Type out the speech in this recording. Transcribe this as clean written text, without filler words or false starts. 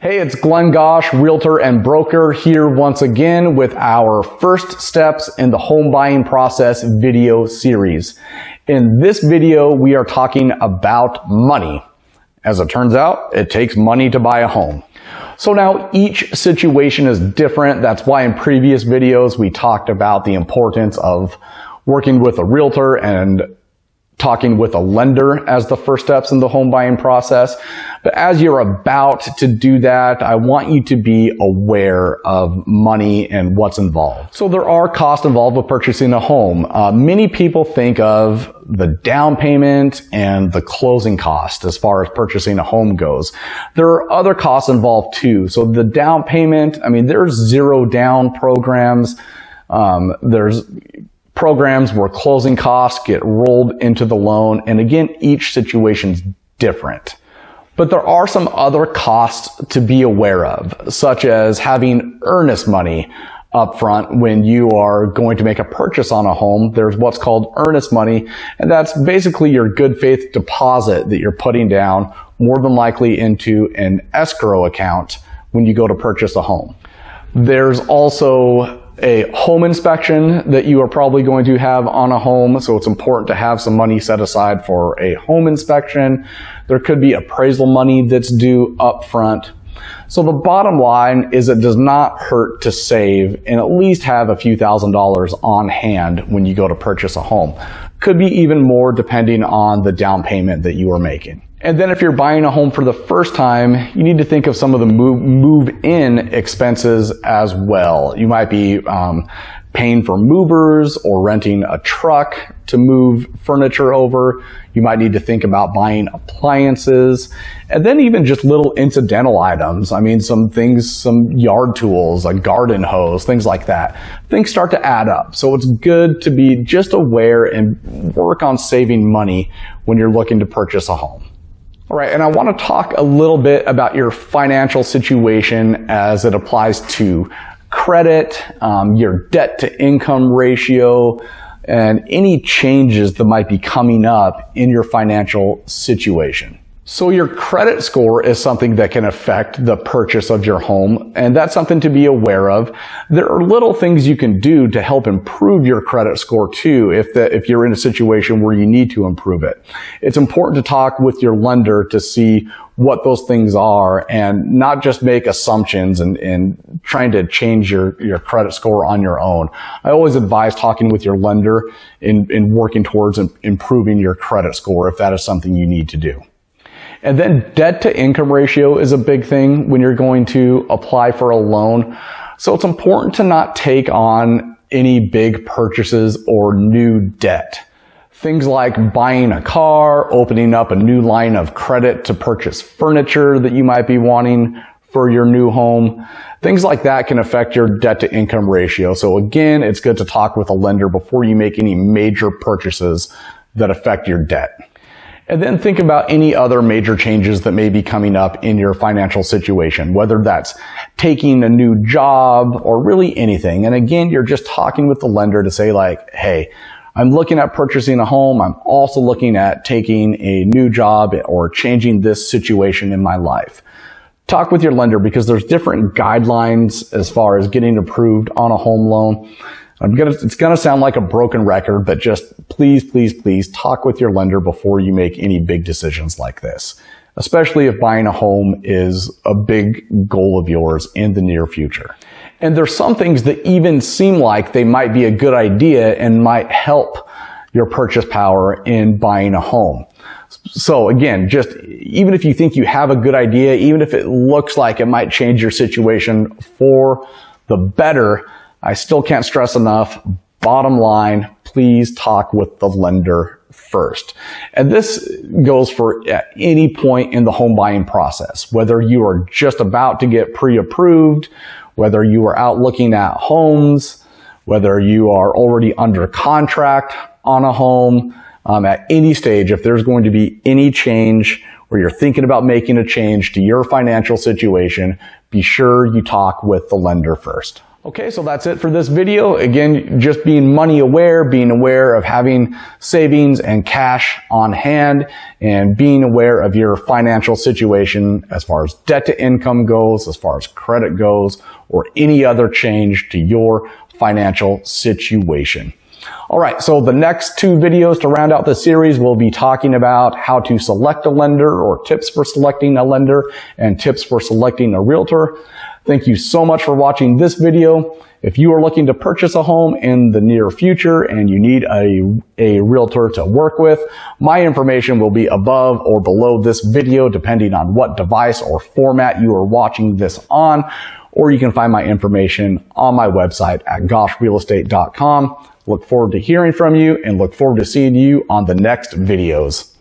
Hey, it's Glen Gosch, realtor and broker, here once again with our first steps in the home buying process video series. In this video, we are talking about money. As it turns out, it takes money to buy a home. So now each situation is different. That's why in previous videos we talked about the importance of working with a realtor and talking with a lender as the first steps in the home buying process. But as you're about to do that, I want you to be aware of money and what's involved. So there are costs involved with purchasing a home. Many people think of the down payment and the closing cost as far as purchasing a home goes. There are other costs involved too. So the down payment, there's zero down programs. There's programs where closing costs get rolled into the loan. And again, each situation's different. But there are some other costs to be aware of, such as having earnest money up front when you are going to make a purchase on a home. There's what's called earnest money, and that's basically your good faith deposit that you're putting down, more than likely into an escrow account when you go to purchase a home. There's also a home inspection that you are probably going to have on a home, so it's important to have some money set aside for a home inspection. There could be appraisal money that's due up front. So the bottom line is it does not hurt to save and at least have a few $1,000s on hand when you go to purchase a home. Could be even more depending on the down payment that you are making. And then if you're buying a home for the first time, you need to think of some of the move-in expenses as well. You might be paying for movers or renting a truck to move furniture over. You might need to think about buying appliances, and then even just little incidental items. Some things, some yard tools, a garden hose, things like that. Things start to add up. So it's good to be just aware and work on saving money when you're looking to purchase a home. All right, and I want to talk a little bit about your financial situation as it applies to credit, your debt to income ratio, and any changes that might be coming up in your financial situation. So your credit score is something that can affect the purchase of your home, and that's something to be aware of. There are little things you can do to help improve your credit score too if you're in a situation where you need to improve it. It's important to talk with your lender to see what those things are and not just make assumptions and trying to change your credit score on your own. I always advise talking with your lender in working towards improving your credit score if that is something you need to do. And then debt to income ratio is a big thing when you're going to apply for a loan. So it's important to not take on any big purchases or new debt. Things like buying a car, opening up a new line of credit to purchase furniture that you might be wanting for your new home. Things like that can affect your debt to income ratio. So again, it's good to talk with a lender before you make any major purchases that affect your debt. And then think about any other major changes that may be coming up in your financial situation, whether that's taking a new job or really anything. And again, you're just talking with the lender to say like, hey, I'm looking at purchasing a home. I'm also looking at taking a new job or changing this situation in my life. Talk with your lender because there's different guidelines as far as getting approved on a home loan. It's gonna sound like a broken record, but just please talk with your lender before you make any big decisions like this, especially if buying a home is a big goal of yours in the near future. And there's some things that even seem like they might be a good idea and might help your purchase power in buying a home. So again, just even if you think you have a good idea, even if it looks like it might change your situation for the better, I still can't stress enough, bottom line, please talk with the lender first. And this goes for at any point in the home buying process, whether you are just about to get pre-approved, whether you are out looking at homes, whether you are already under contract on a home, at any stage, if there's going to be any change or you're thinking about making a change to your financial situation, be sure you talk with the lender first. Okay, so that's it for this video. Again, just being money aware, being aware of having savings and cash on hand, and being aware of your financial situation as far as debt to income goes, as far as credit goes, or any other change to your financial situation. All right, so the next two videos to round out the series, we'll be talking about how to select a lender, or tips for selecting a lender, and tips for selecting a realtor. Thank you so much for watching this video. If you are looking to purchase a home in the near future and you need a realtor to work with, my information will be above or below this video depending on what device or format you are watching this on, or you can find my information on my website at goshrealestate.com. Look forward to hearing from you and look forward to seeing you on the next videos.